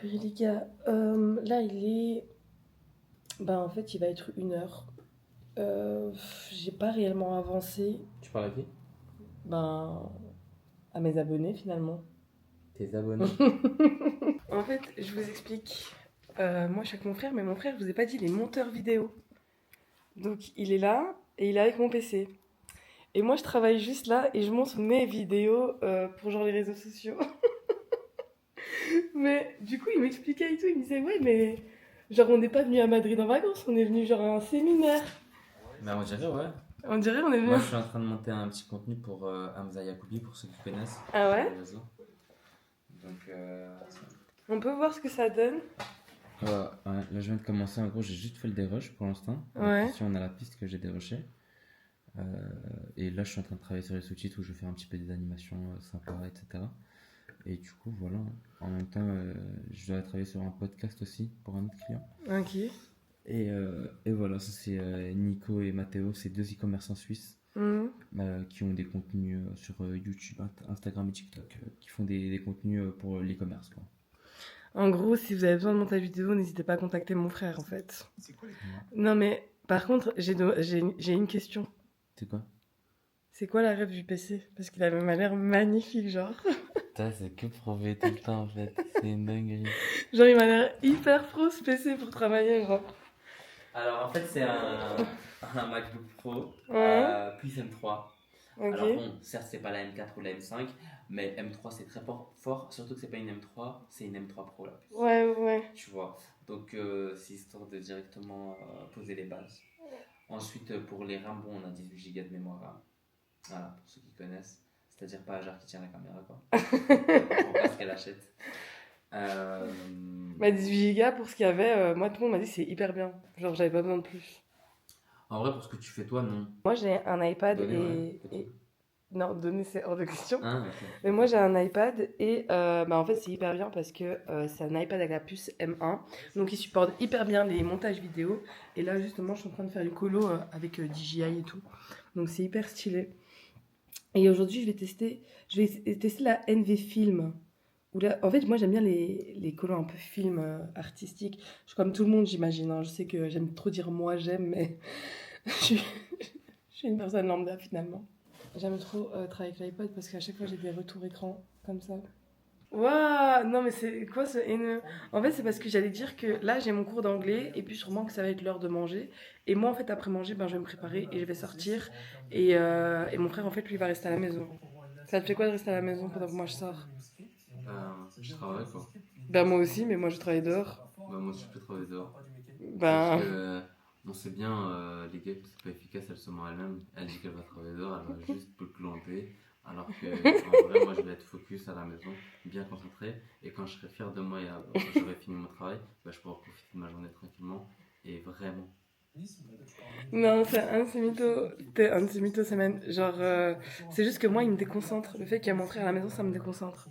Purée les gars, là il est... Bah en fait il va être 1 heure. J'ai pas réellement avancé. Tu parles à qui? Ben à mes abonnés finalement. Tes abonnés. En fait je vous explique. Moi je suis avec mon frère, mais mon frère je vous ai pas dit il est monteur vidéo. Donc il est là et il est avec mon PC. Et moi je travaille juste là et je monte mes vidéos pour genre les réseaux sociaux. Mais du coup il m'expliquait et tout, il me disait ouais mais genre on n'est pas venu à Madrid en vacances, on est venu genre à un séminaire. Mais on dirait, ouais. On dirait on est venu. Moi, je suis en train de monter un petit contenu pour Hamza Yacoubi, pour ceux qui connaissent Ah sur ouais? les réseaux. Donc, On peut voir ce que ça donne. ouais, là, je viens de commencer. En gros, j'ai juste fait le dérush pour l'instant. Donc, Ouais. ici, on a la piste que j'ai dérushée. Euh, et là, je suis en train de travailler sur les sous-titres où je vais faire un petit peu des animations sympas, etc. Et du coup, voilà. En même temps, je dois travailler sur un podcast aussi pour un autre client. Ok. Et voilà, ça c'est Nico et Matteo, c'est deux e-commerçants suisses Mhm. qui ont des contenus sur YouTube, Instagram et TikTok, qui font des contenus pour l'e-commerce, quoi. En gros, si vous avez besoin de montage vidéo, n'hésitez pas à contacter mon frère en fait. Non mais par contre, j'ai une question. C'est quoi? C'est quoi la rêve du PC? Parce qu'il m'a l'air magnifique, genre. Putain, c'est que prouver tout le temps en fait, c'est une dinguerie. Genre, il m'a l'air hyper pro ce PC pour travailler, genre. Alors en fait, c'est un MacBook Pro, Ouais. puis M3. Ok. Alors bon, certes, c'est pas la M4 ou la M5, mais M3 c'est très fort, surtout que c'est pas une M3, c'est une M3 Pro la puce. Ouais, ouais. Tu vois. Donc c'est histoire de directement poser les bases. Ensuite, pour les RAM, bon, on a 18 Go de mémoire RAM. Voilà, pour ceux qui connaissent. C'est-à-dire pas Ajar qui tient la caméra, quoi. Pour pas ce qu'elle achète. Euh, Bah 18 Go pour ce qu'il y avait, moi tout le monde m'a dit c'est hyper bien. Genre j'avais pas besoin de plus. En vrai, pour ce que tu fais toi, non. Moi j'ai un iPad Donner, ouais. Non, donner c'est hors de question. Ah, ok. Mais moi j'ai un iPad et bah, en fait c'est hyper bien parce que c'est un iPad avec la puce M1. Donc il supporte hyper bien les montages vidéo. Et là justement je suis en train de faire une colo avec DJI et tout. Donc c'est hyper stylé. Et aujourd'hui je vais tester la NV Film. Où là, en fait moi j'aime bien les colos un peu film artistiques. Je suis comme tout le monde j'imagine, hein. Je sais que j'aime trop dire moi j'aime mais je suis, je suis une personne lambda finalement. J'aime trop travailler avec l'iPod parce qu'à chaque fois j'ai des retours écran comme ça. Waouh, non mais c'est quoi ce haineux? En fait c'est parce que j'allais dire que là j'ai mon cours d'anglais et puis sûrement que ça va être l'heure de manger. Et moi en fait après manger ben, je vais me préparer et je vais sortir. Et mon frère en fait lui va rester à la maison. Ça te fait quoi de rester à la maison pendant que moi je sors? Je travaille quoi. Ben moi aussi mais moi je travaille dehors. Bah, moi aussi, je peux travailler dehors. Ben... Parce que on sait bien, les gars, que c'est pas efficace, elle se ment elle-même. Elle dit qu'elle va travailler dehors, elle va juste peu clanter. Alors que, en vrai, moi, je vais être focus à la maison, bien concentré. Et quand je serai fier de moi et quand j'aurai fini mon travail, bah, je pourrai profiter de ma journée tranquillement. Et vraiment. Non, c'est un de ces mythos. T'es un de ces mythos, semaine. Genre, c'est juste que moi, il me déconcentre. Le fait qu'il y a mon frère à la maison, ça me déconcentre.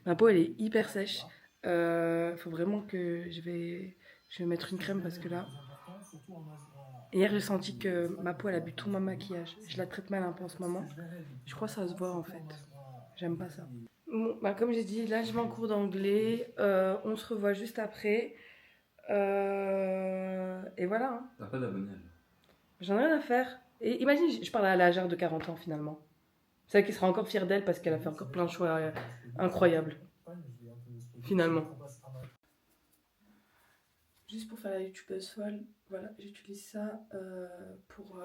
Ma peau, elle est hyper sèche. Faut vraiment que je vais mettre une crème parce que là. Hier, j'ai senti que ma peau, elle a bu tout mon maquillage. Je la traite mal un peu en ce moment. Je crois que ça se voit en fait. J'aime pas ça. Bon, bah, comme j'ai dit, là, je vais en cours d'anglais. On se revoit juste après. Et voilà. Hein. T'as pas d'abonnés? J'en ai rien à faire. Et imagine, je parle à la Gère de 40 ans finalement. C'est elle qui sera encore fière d'elle parce qu'elle a fait encore plein de choix incroyables. Finalement. Juste pour faire la youtubeuse folle, voilà, j'utilise ça pour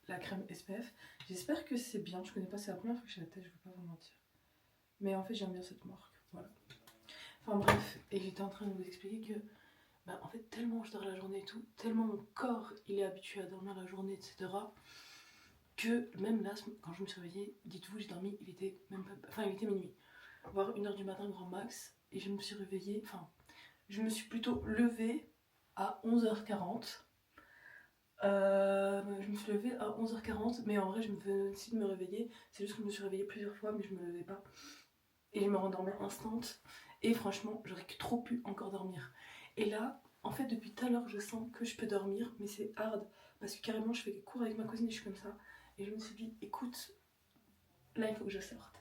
la crème SPF. J'espère que c'est bien, je connais pas, c'est la première fois que j'ai la tête, je vais pas vous mentir. Mais en fait, j'aime bien cette marque, voilà. Enfin bref, et j'étais en train de vous expliquer que, bah, en fait, tellement je dors la journée et tout, tellement mon corps il est habitué à dormir la journée, etc. Que même là, quand je me suis réveillée, dites-vous, j'ai dormi, il était même pas, enfin il était minuit, voire 1h du matin grand max, et je me suis réveillée, enfin, je me suis plutôt levée à 11h40. Je me suis levée à 11h40, mais en vrai, je me faisais aussi de me réveiller. C'est juste que je me suis réveillée plusieurs fois, mais je me levais pas. Et je me rendormais instant. Et franchement, j'aurais trop pu encore dormir. Et là, en fait, depuis tout à l'heure, je sens que je peux dormir, mais c'est hard. Parce que carrément, je fais des cours avec ma cousine et je suis comme ça. Et je me suis dit, écoute, là, il faut que je sorte.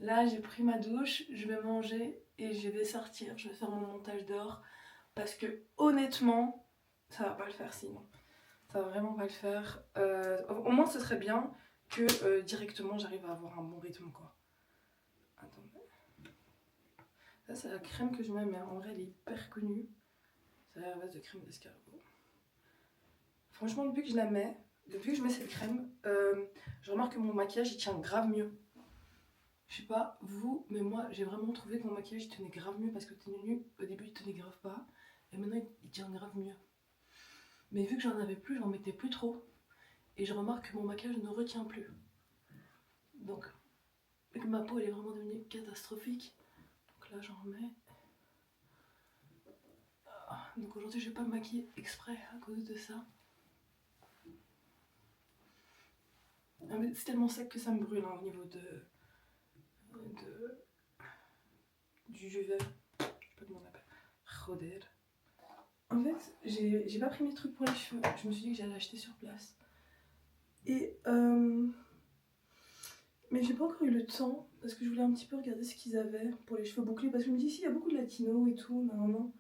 Là, j'ai pris ma douche, je vais manger et je vais sortir. Je vais faire mon montage dehors parce que honnêtement, ça va pas le faire sinon. Ça va vraiment pas le faire. Au moins, ce serait bien que directement j'arrive à avoir un bon rythme quoi. Attendez. Ça, c'est la crème que je mets, mais en vrai, elle est hyper connue. C'est à la base de crème d'escargot. Franchement, depuis que je la mets, depuis que je mets cette crème, je remarque que mon maquillage il tient grave mieux. Je sais pas vous, mais moi j'ai vraiment trouvé que mon maquillage il tenait grave mieux parce que au début il tenait grave pas et maintenant il tient grave mieux. Mais vu que j'en avais plus, j'en mettais plus trop et je remarque que mon maquillage ne retient plus. Donc, vu que ma peau elle est vraiment devenue catastrophique, donc là j'en remets. Donc aujourd'hui je vais pas me maquiller exprès à cause de ça. C'est tellement sec que ça me brûle hein, au niveau du duvet. Je sais pas comment on appelle. Roder. En fait, j'ai pas pris mes trucs pour les cheveux. Je me suis dit que j'allais acheter sur place. Et mais j'ai pas encore eu le temps parce que je voulais un petit peu regarder ce qu'ils avaient pour les cheveux bouclés parce que je me dis ici il y a beaucoup de latinos et tout, non.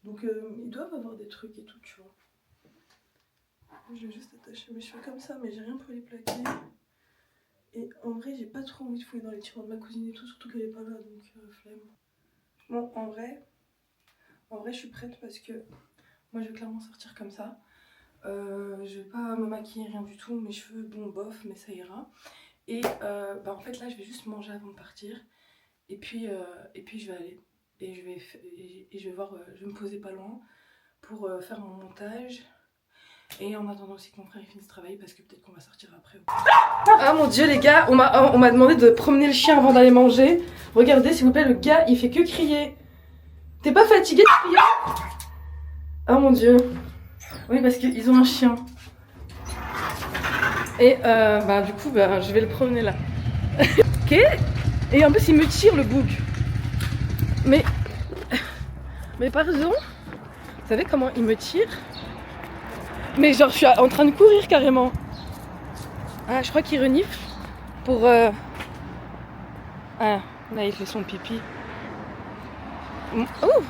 Donc ils doivent avoir des trucs et tout, tu vois. Je vais juste attacher mes cheveux comme ça, mais j'ai rien pour les plaquer. Et en vrai, j'ai pas trop envie de fouiller dans les tiroirs de ma cousine et tout, surtout qu'elle est pas là, donc flemme. Bon, en vrai, je suis prête parce que moi, je vais clairement sortir comme ça. Je vais pas me maquiller, rien du tout. Mes cheveux, bon, bof, mais ça ira. Et en fait, là, je vais juste manger avant de partir. Et puis je vais aller. Et je vais voir, je vais me poser pas loin pour faire mon montage. Et en attendant aussi que mon frère il finisse de travailler parce que peut-être qu'on va sortir après. Ah mon dieu les gars, on m'a demandé de promener le chien avant d'aller manger. Regardez s'il vous plaît, le gars il fait que crier. T'es pas fatigué de crier? Ah mon dieu. Oui parce qu'ils ont un chien. Et du coup je vais le promener là. Ok. Et en plus il me tire le bouc. Mais pardon. Vous savez comment il me tire? Mais genre je suis en train de courir carrément. Ah je crois qu'il renifle pour Ah là il fait son pipi. Oh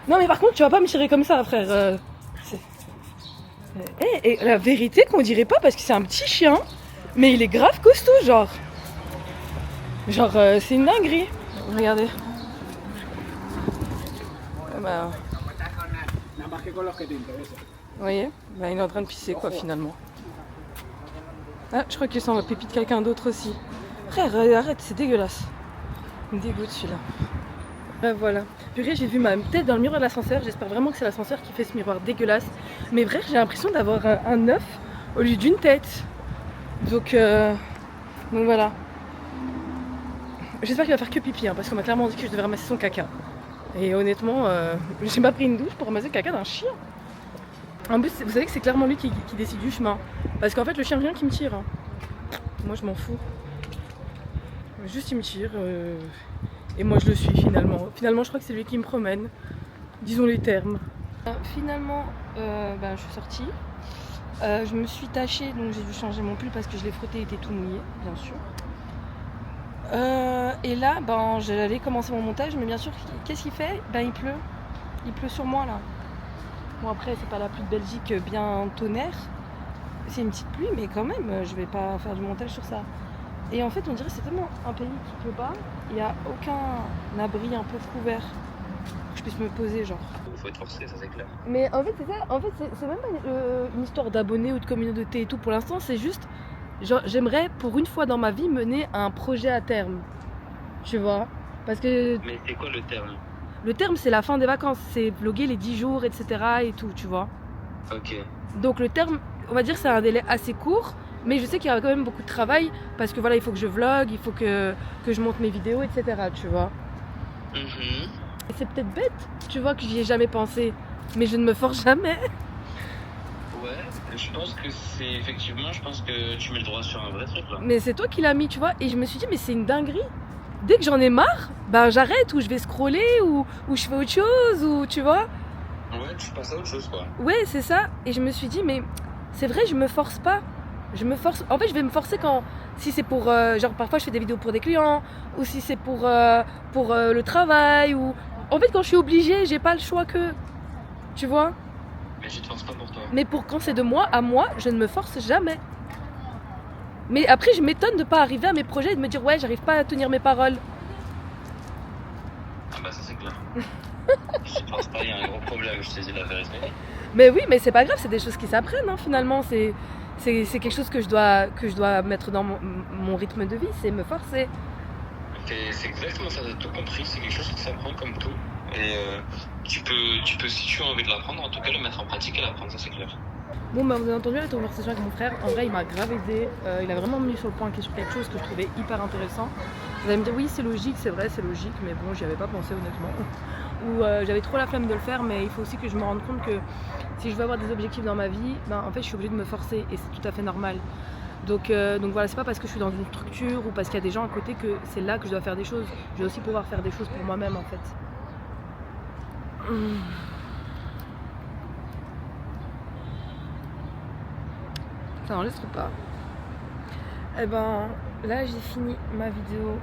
non mais par contre tu vas pas me tirer comme ça frère. Et la vérité qu'on dirait pas parce que c'est un petit chien. Mais il est grave costaud genre. C'est une dinguerie. Regardez. Vous voyez, il est en train de pisser quoi finalement. Ah, je crois qu'il s'en va pipi de quelqu'un d'autre aussi. Frère, arrête, c'est dégueulasse. Il me dégoûte celui-là. Voilà. Purée, j'ai vu ma tête dans le miroir de l'ascenseur. J'espère vraiment que c'est l'ascenseur qui fait ce miroir dégueulasse. Mais vrai, j'ai l'impression d'avoir un œuf au lieu d'une tête. Donc voilà. J'espère qu'il va faire que pipi, hein, parce qu'on m'a clairement dit que je devais ramasser son caca. Et honnêtement, j'ai pas pris une douche pour ramasser le caca d'un chien. En plus, vous savez que c'est clairement lui qui décide du chemin. Parce qu'en fait, le chien vient qui me tire. Hein. Moi, je m'en fous. Juste, il me tire. Et moi, je le suis finalement. Finalement, je crois que c'est lui qui me promène. Disons les termes. Finalement, je suis sortie. Je me suis tachée, donc j'ai dû changer mon pull parce que je l'ai frotté, il était tout mouillé, bien sûr. Et là, j'allais commencer mon montage, mais bien sûr, qu'est-ce qu'il fait? Il pleut. Il pleut sur moi là. Bon après c'est pas la pluie de Belgique bien tonnerre, c'est une petite pluie mais quand même je vais pas faire du montage sur ça. Et en fait on dirait que c'est tellement un pays qui pleut pas, il n'y a aucun abri un peu couvert que je puisse me poser genre. Il faut être forcé, ça c'est clair. Mais en fait c'est ça, c'est même pas une histoire d'abonnés ou de communauté et tout pour l'instant, c'est juste genre j'aimerais pour une fois dans ma vie mener un projet à terme, tu vois, parce que... Mais c'est quoi le terme? Le terme, c'est la fin des vacances, c'est vlogger les 10 jours, etc. et tout, tu vois. Ok. Donc le terme, on va dire c'est un délai assez court, mais je sais qu'il y a quand même beaucoup de travail, parce que voilà, il faut que je vlogue, il faut que je monte mes vidéos, etc. tu vois. Et c'est peut-être bête, tu vois, que j'y ai jamais pensé, mais je ne me force jamais. Ouais, je pense que tu mets le droit sur un vrai truc là. Mais c'est toi qui l'as mis, tu vois, et je me suis dit, mais c'est une dinguerie. Dès que j'en ai marre, j'arrête, ou je vais scroller, ou je fais autre chose, ou tu vois. Ouais, tu passes à autre chose quoi. Ouais, c'est ça. Et je me suis dit, mais c'est vrai, je me force pas. Je me force. En fait, je vais me forcer quand. Si c'est pour. Genre, parfois, je fais des vidéos pour des clients. Ou si c'est pour le travail. Ou. En fait, quand je suis obligée, j'ai pas le choix que. Tu vois? Mais tu te forces pas pour toi. Mais pour quand c'est de moi à moi, je ne me force jamais. Mais après, je m'étonne de pas arriver à mes projets et de me dire, ouais, j'arrive pas à tenir mes paroles. Ah bah ça c'est clair. Si tu te forces pas, il y a un gros problème, je te dis la vérité. Mais oui, mais c'est pas grave, c'est des choses qui s'apprennent, hein, finalement. C'est quelque chose que je dois mettre dans mon rythme de vie, c'est me forcer. C'est exactement ça, t'as tout compris, c'est quelque chose qui s'apprend comme tout. Et tu peux, si tu as envie de l'apprendre, en tout cas le mettre en pratique et l'apprendre, ça c'est clair. Bon, bah, vous avez entendu la conversation avec mon frère. En vrai, il m'a grave aidé. Il a vraiment mis sur le point sur quelque chose que je trouvais hyper intéressant. Vous allez me dire, oui, c'est logique, c'est vrai, c'est logique, mais bon, j'y avais pas pensé honnêtement. Ou j'avais trop la flemme de le faire, mais il faut aussi que je me rende compte que si je veux avoir des objectifs dans ma vie, ben, en fait, je suis obligée de me forcer et c'est tout à fait normal. Donc voilà, c'est pas parce que je suis dans une structure ou parce qu'il y a des gens à côté que c'est là que je dois faire des choses. Je dois aussi pouvoir faire des choses pour moi-même, en fait. Ça n'enregistre pas. Eh ben, là j'ai fini ma vidéo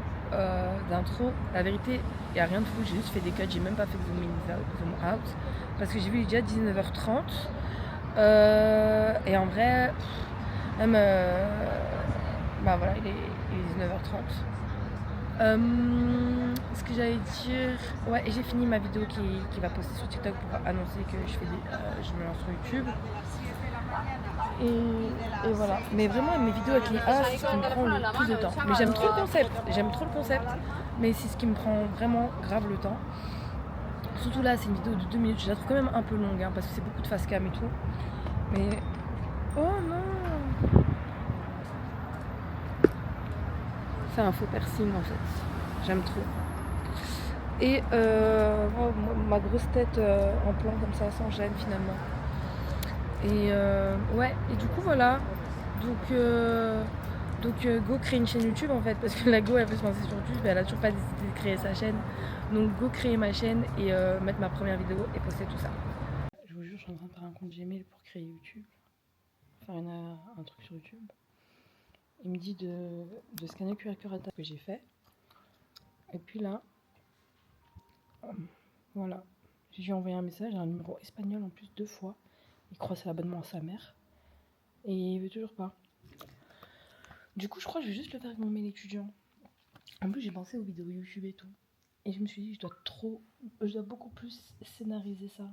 d'intro. La vérité, il n'y a rien de fou, j'ai juste fait des cuts, j'ai même pas fait de zoom out parce que j'ai vu il est déjà 19h30 et en vrai, même bah voilà, il est 19h30. Ce que j'allais dire, ouais, j'ai fini ma vidéo qui va poster sur TikTok pour annoncer que je me lance sur YouTube. Et voilà. Mais vraiment, mes vidéos avec les A, c'est ce qui me prend le plus de temps. Mais j'aime trop le concept. Mais c'est ce qui me prend vraiment grave le temps. Surtout là, c'est une vidéo de 2 minutes. Je la trouve quand même un peu longue, hein, parce que c'est beaucoup de face cam et tout. Mais. Oh non! C'est un faux piercing en fait. J'aime trop. Et ma grosse tête en plan comme ça, sans gêne finalement. Et ouais, et du coup voilà. Donc Go crée une chaîne YouTube en fait, parce que la Go elle veut se lancer sur YouTube, mais elle a toujours pas décidé de créer sa chaîne. Donc Go créer ma chaîne et mettre ma première vidéo et poster tout ça. Je vous jure, je suis en train de faire un compte Gmail pour créer YouTube. Faire un truc sur YouTube. Il me dit de scanner le QR code que j'ai fait. Et puis là, voilà. J'ai dû envoyer un message, un numéro espagnol en plus 2 fois. Il croit que c'est l'abonnement à sa mère. Et il veut toujours pas. Du coup, je crois que je vais juste le faire avec mon mail étudiant. En plus, j'ai pensé aux vidéos YouTube et tout. Et je me suis dit, je dois beaucoup plus scénariser ça.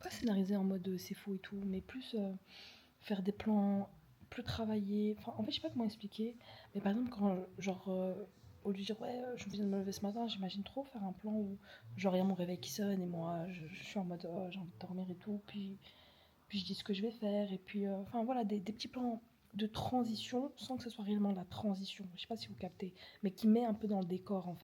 Pas scénariser en mode c'est faux et tout, mais plus faire des plans, plus travailler. Enfin, en fait, je sais pas comment expliquer. Mais par exemple, quand, genre, au lieu de dire, ouais, je viens de me lever ce matin, j'imagine trop faire un plan où, genre, il y a mon réveil qui sonne et moi, je suis en mode, oh, j'ai envie de dormir et tout. Puis je dis ce que je vais faire. Et puis, enfin, voilà, des petits plans de transition sans que ce soit réellement la transition. Je sais pas si vous captez, mais qui met un peu dans le décor en fait.